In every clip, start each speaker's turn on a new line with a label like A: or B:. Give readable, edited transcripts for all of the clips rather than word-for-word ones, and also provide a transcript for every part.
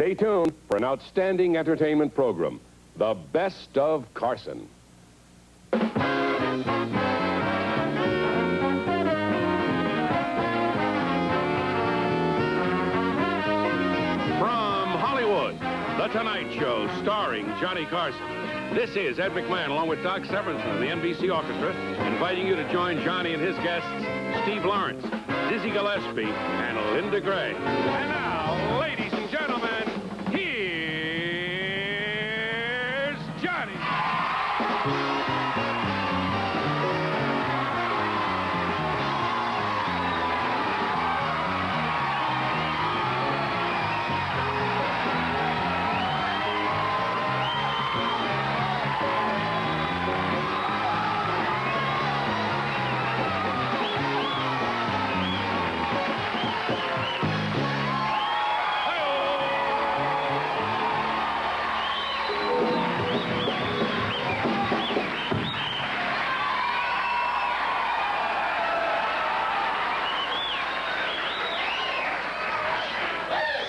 A: Stay tuned for an outstanding entertainment program, The Best of Carson.
B: From Hollywood, The Tonight Show, starring Johnny Carson. This is Ed McMahon, along with Doc Severinsen of the NBC Orchestra, inviting you to join Johnny and his guests, Steve Lawrence, Dizzy Gillespie, and Linda Gray. And now, ladies and gentlemen, here's Johnny.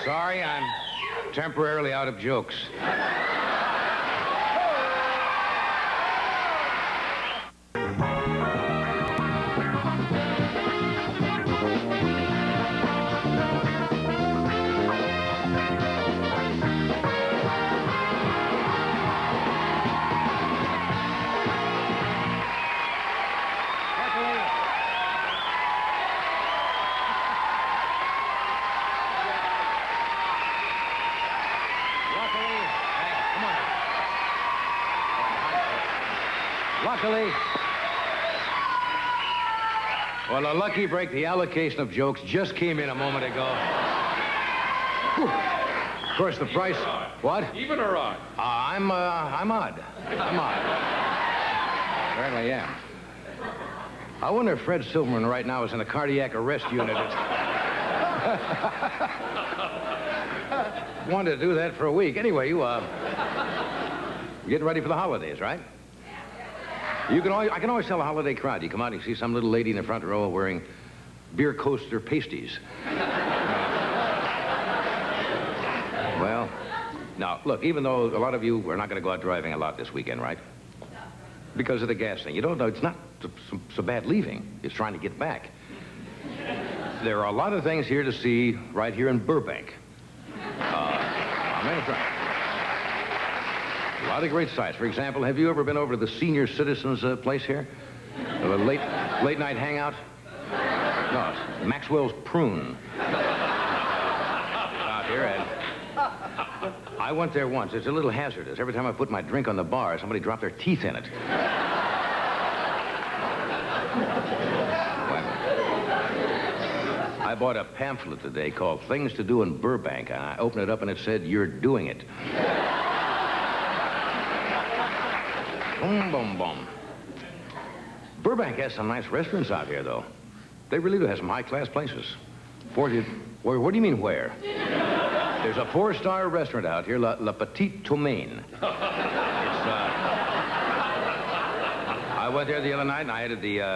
C: Sorry, I'm temporarily out of jokes. Luckily, well, a lucky break, the allocation of jokes just came in a moment ago. Whew. Of course, the price... What?
B: Even or odd?
C: I'm odd. I'm odd. Certainly am. I wonder if Fred Silverman right now is in a cardiac arrest unit. Wanted to do that for a week. Anyway, you, getting ready for the holidays, right? I can always tell a holiday crowd. You come out and you see some little lady in the front row wearing beer coaster pasties. Well, now, look, even though a lot of you are not going to go out driving a lot this weekend, right? Because of the gas thing. You don't know, it's not so bad leaving. It's trying to get back. There are a lot of things here to see right here in Burbank. I'm going to try. A lot of great sights. For example, have you ever been over to the senior citizens place here? The late night hangout? No, it's Maxwell's Prune. Out here, Ed. I went there once. It's a little hazardous. Every time I put my drink on the bar, somebody dropped their teeth in it. I bought a pamphlet today called Things to Do in Burbank, and I opened it up and it said, "You're doing it." Boom, boom, boom. Burbank has some nice restaurants out here, though. They really do have some high-class places. What do you mean, where? There's a 4-star restaurant out here, La Petite Tomaine. I went there the other night, and I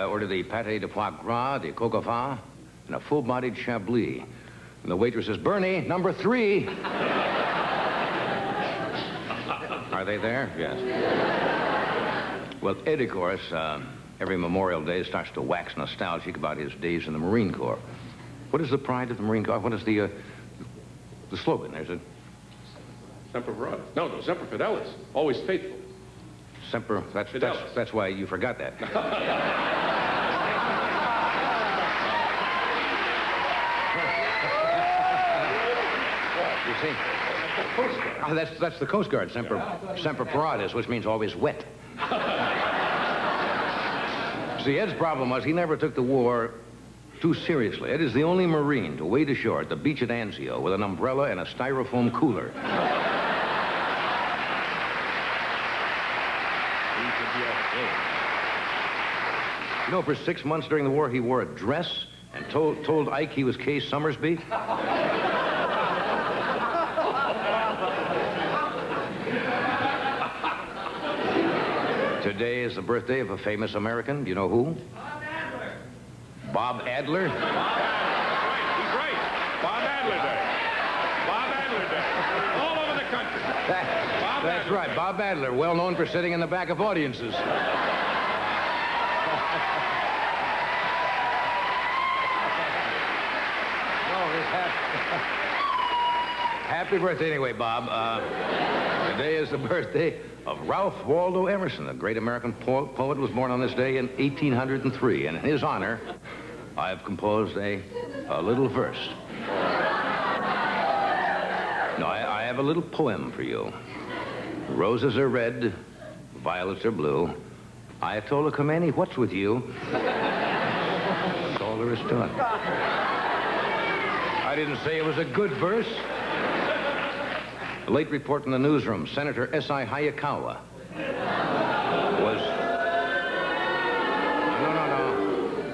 C: ordered the pâté de foie gras, the coq au vin, and a full-bodied chablis. And the waitress says, "Bernie, number 3. Are they there? Yes. Well, Ed, of course, every Memorial Day starts to wax nostalgic about his days in the Marine Corps. What is the pride of the Marine Corps? What is the slogan? There's a...
B: Semper Paratus. No, Semper Fidelis. Always faithful.
C: Semper... That's why you forgot that. You see? That's the Coast Guard, Semper Paratus, which means always wet. See, Ed's problem was he never took the war too seriously. Ed is the only Marine to wade ashore at the beach at Anzio with an umbrella and a styrofoam cooler. You know, for 6 months during the war, he wore a dress and told Ike he was Kay Summersby. Today is the birthday of a famous American. Do you know who? Bob Adler.
B: Bob Adler. He's right. Bob Adler Day. Bob Adler Day.
C: right. Bob Adler, well known for sitting in the back of audiences. Happy birthday anyway, Bob. Today is the birthday of Ralph Waldo Emerson, a great American poet, was born on this day in 1803. And in his honor, I have composed a little verse. No, I have a little poem for you. Roses are red, violets are blue. Ayatollah Khomeini, what's with you? That's all there is to it. I didn't say it was a good verse. A late report in the newsroom, Senator S.I. Hayakawa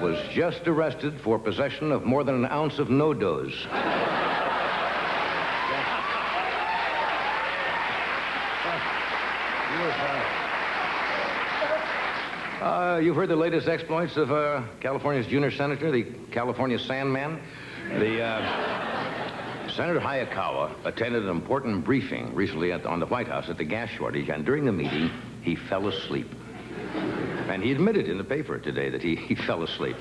C: was just arrested for possession of more than an ounce of no-dose. You've heard the latest exploits of California's junior senator, the California Sandman. Senator Hayakawa attended an important briefing recently on the White House at the gas shortage, and during the meeting, he fell asleep. And he admitted in the paper today that he fell asleep.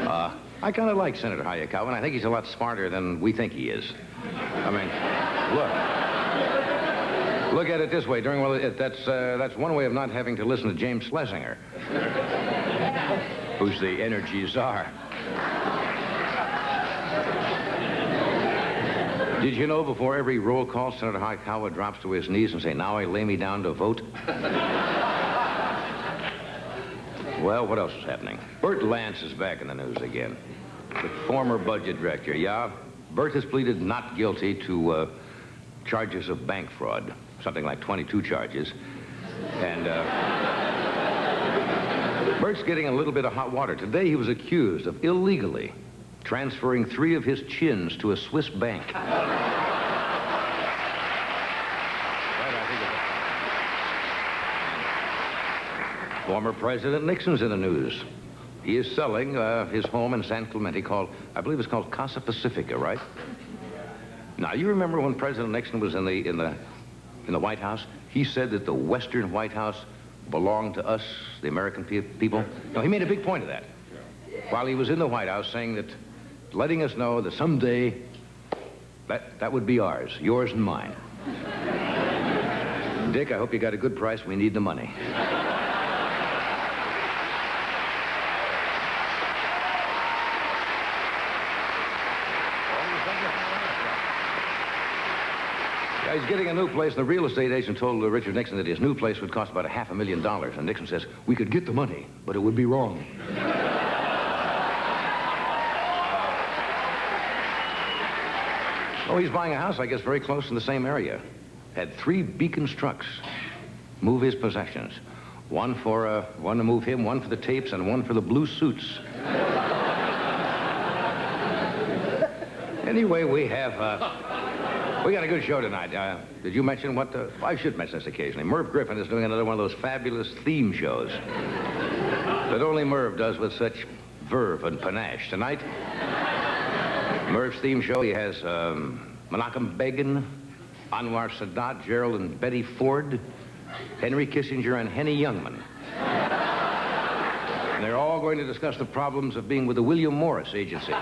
C: I kind of like Senator Hayakawa, and I think he's a lot smarter than we think he is. I mean, look at it this way. That's one way of not having to listen to James Schlesinger, who's the energy czar. Did you know before every roll call, Senator Hayakawa drops to his knees and say, "Now I lay me down to vote"? Well, what else is happening? Bert Lance is back in the news again. The former budget director. Yeah, Bert has pleaded not guilty to charges of bank fraud, something like 22 charges. And Bert's getting a little bit of hot water. Today he was accused of illegally transferring 3 of his chins to a Swiss bank. Former President Nixon's in the news. He is selling his home in San Clemente I believe it's called Casa Pacifica, right? Now, you remember when President Nixon was in the White House? He said that the Western White House belonged to us, the American people. No, he made a big point of that while he was in the White House, saying that, letting us know that someday that would be ours, yours and mine. Dick, I hope you got a good price. We need the money. He's getting a new place. The real estate agent told Richard Nixon that his new place would cost about $500,000. And Nixon says, "We could get the money, but it would be wrong." Oh, he's buying a house, I guess, very close in the same area. Had 3 Beacons trucks move his possessions. One to move him, one for the tapes, and one for the blue suits. Anyway, we got a good show tonight. Did you mention I should mention this occasionally. Merv Griffin is doing another one of those fabulous theme shows that only Merv does with such verve and panache. Tonight, Merv's theme show, he has Menachem Begin, Anwar Sadat, Gerald and Betty Ford, Henry Kissinger, and Henny Youngman. And they're all going to discuss the problems of being with the William Morris Agency.